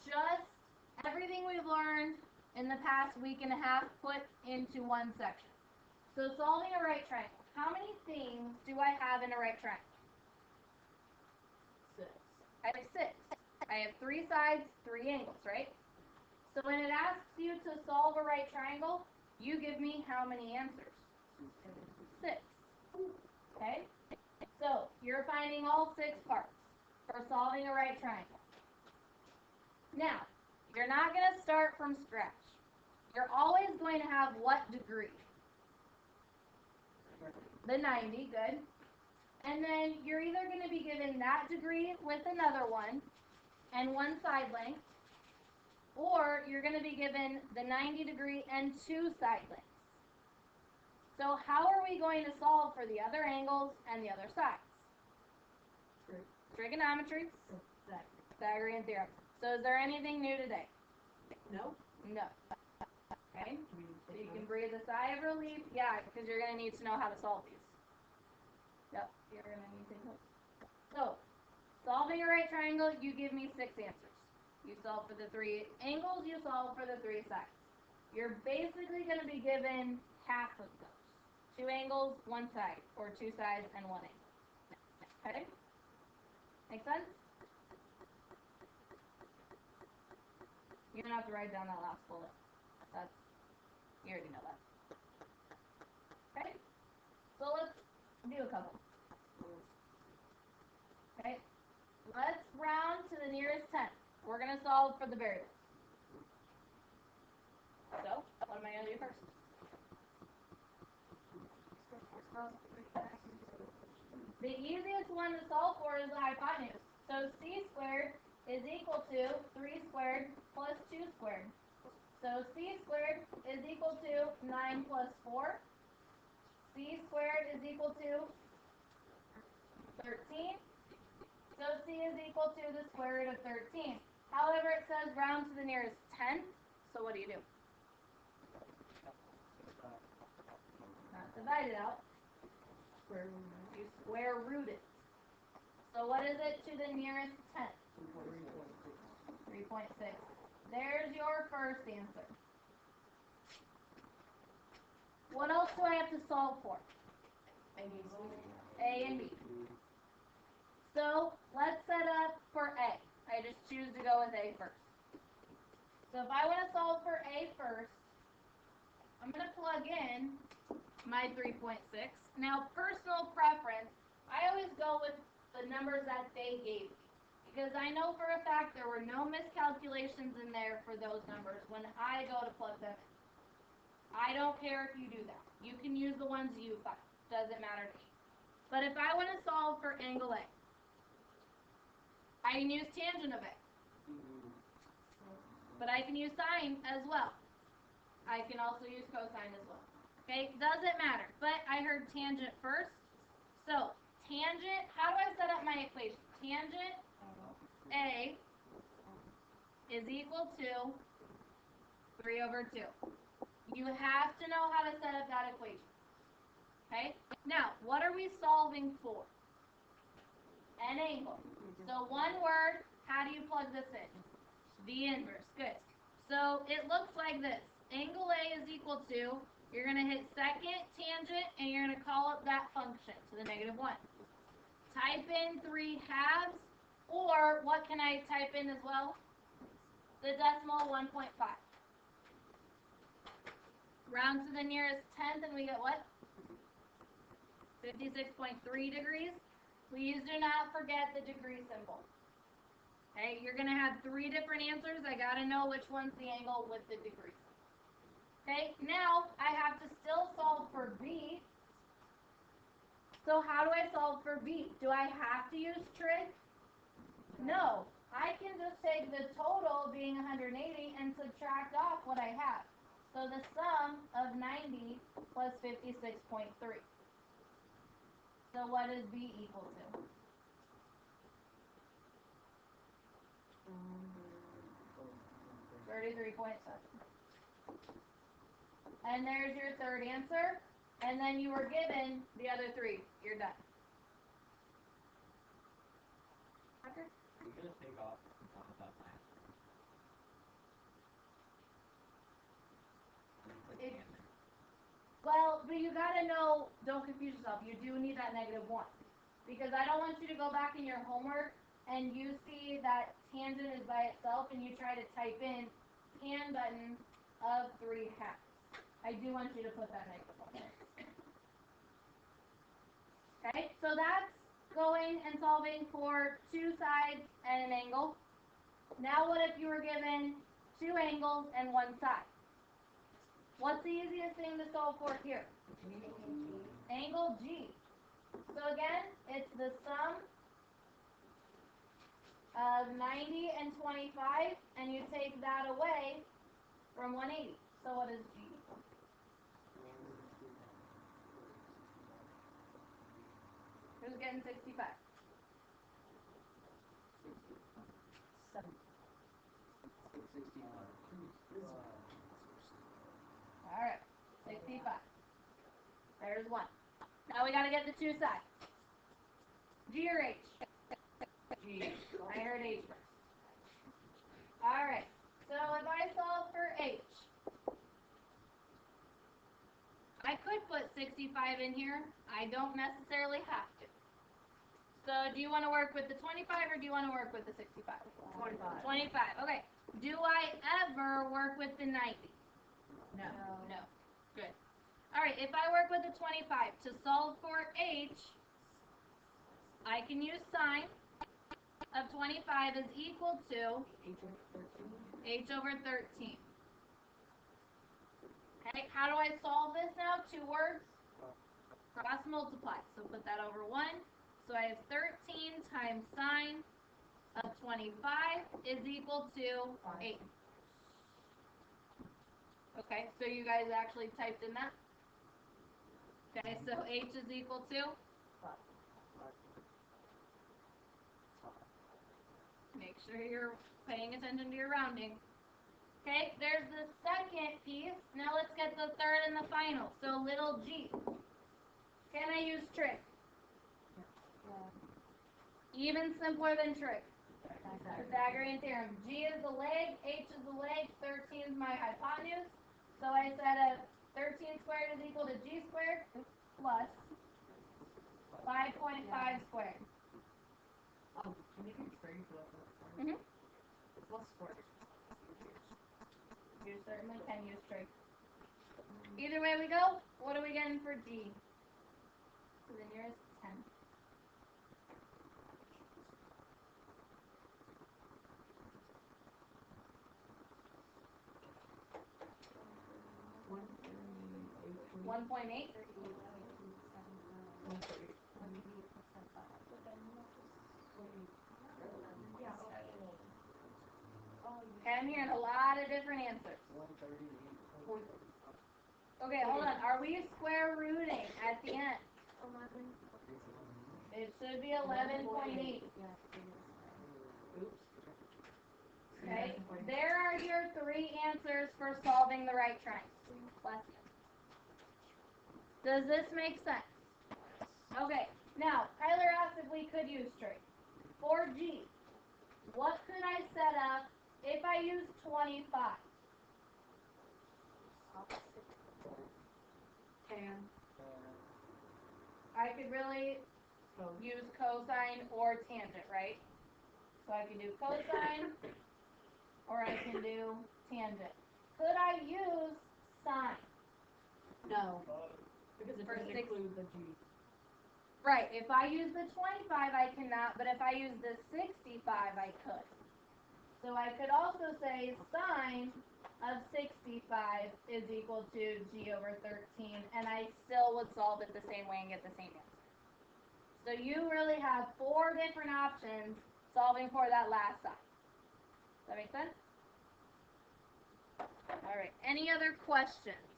just everything we've learned in the past week and a half put into one section. So solving a right triangle. How many things do I have in a right triangle? 6. I have 6. I have 3 sides, 3 angles, right? So when it asks you to solve a right triangle, you give me how many answers? 6. Okay? So you're finding all 6 parts for solving a right triangle. Now, you're not going to start from scratch. You're always going to have what degree? The 90, good. And then you're either going to be given that degree with another one and one side length, or you're going to be given the 90 degree and 2 side lengths. So how are we going to solve for the other angles and the other sides? Trigonometry, Pythagorean theorem. So is there anything new today? No. No. Okay. So you can breathe a sigh of relief. Yeah, because you're going to need to know how to solve these. Yep, you're going to need to take notes. So, solving a right triangle, you give me 6 answers. You solve for the 3 angles, you solve for the 3 sides. You're basically going to be given half of those. 2 angles, 1 side, or 2 sides and 1 angle. Okay? Make sense? You don't have to write down that last bullet. You already know that. Okay? So let's do a couple. Okay? Let's round to the nearest 10. We're going to solve for the variables. So, what am I going to do first? The easiest one to solve for is the hypotenuse. So c squared is equal to 3 squared plus 2 squared. So c squared is equal to 9 plus 4. C squared is equal to 13. So c is equal to the square root of 13. However, it says round to the nearest 10th. So what do? Not divide it out. You square root it. So what is it to the nearest 10th? 3.6. There's your first answer. What else do I have to solve for? A and B. So let's set up for A. I just choose to go with A first. So if I want to solve for A first, I'm going to plug in my 3.6. Now, personal preference, I always go with the numbers that they gave me, because I know for a fact there were no miscalculations in there for those numbers when I go to plug them in. I don't care if you do that. You can use the ones you find. Doesn't matter to me. But if I want to solve for angle A, I can use tangent of A. But I can use sine as well. I can also use cosine as well. Okay, doesn't matter. But I heard tangent first. So, tangent, how do I set up my equation? Tangent A is equal to 3 over 2. You have to know how to set up that equation. Okay? Now, what are we solving for? An angle. So, one word, how do you plug this in? The inverse. Good. So, it looks like this. Angle A is equal to, you're going to hit second tangent, and you're going to call up that function to the negative 1. Type in 3 halves, or what can I type in as well? The decimal 1.5. Round to the nearest 10th, and we get what? 56.3 degrees. Please do not forget the degree symbol. Okay, you're going to have 3 different answers. I got to know which one's the angle with the degree. Okay, now I have to still solve for B. So how do I solve for B? Do I have to use trig? No. I can just take the total being 180 and subtract off what I have. So the sum of 90 plus 56.3. So what is B equal to? 33.7. And there's your third answer. And then you were given the other 3. You're done. You're going to take off that line. Well, but you gotta know, don't confuse yourself. You do need that -1. Because I don't want you to go back in your homework and you see that tangent is by itself and you try to type in tan button of 3/2. I do want you to put that -1. Okay, so that's going and solving for two sides and an angle. Now what if you were given two angles and one side? What's the easiest thing to solve for here? Angle G. So again, it's the sum of 90 and 25, and you take that away from 180. So what is G? Who's getting 65? 65. All right, 65. There's one. Now we got to get the two sides. G or H? G. I heard H first. All right. So if I solve for H, I could put 65 in here. I don't necessarily have to. So do you want to work with the 25 or do you want to work with the 65? 25. 25. Okay. Do I ever work with the 90? No. No. Good. All right. If I work with the 25 to solve for H, I can use sine of 25 is equal to H over 13. Okay, how do I solve this now? Two words? Cross multiply. So put that over 1. So I have 13 times sine of 25 is equal to 8. Okay, so you guys actually typed in that? Okay, so H is equal to? Make sure you're paying attention to your rounding. Okay, there's the second piece. Now let's get the third and the final. So little g. Can I use trig? Even simpler than trig. Pythagorean theorem. G is the leg, H is the leg, 13 is my hypotenuse. So I said 13 squared is equal to G squared plus 5.5 squared. Can you use trig for that? Mm-hmm. What's squared? You certainly can use trig. Either way we go, what are we getting for G? So the nearest 10. $1.8. Okay, I'm hearing a lot of different answers. Okay, hold on. Are we square rooting at the end? It should be 11.8. Okay, there are your three answers for solving the right triangle. Does this make sense? Okay, now, Kyler asked if we could use trig. For G, what could I set up if I use 25? Tan. I could really use cosine or tangent, right? So I can do cosine or I can do tangent. Could I use sine? No. Because it For doesn't 6. include the G. Right, if I use the 25 I cannot, but if I use the 65 I could. So I could also say sine of 65 is equal to G over 13, and I still would solve it the same way and get the same answer. So you really have 4 different options solving for that last side. Does that make sense? All right, any other questions?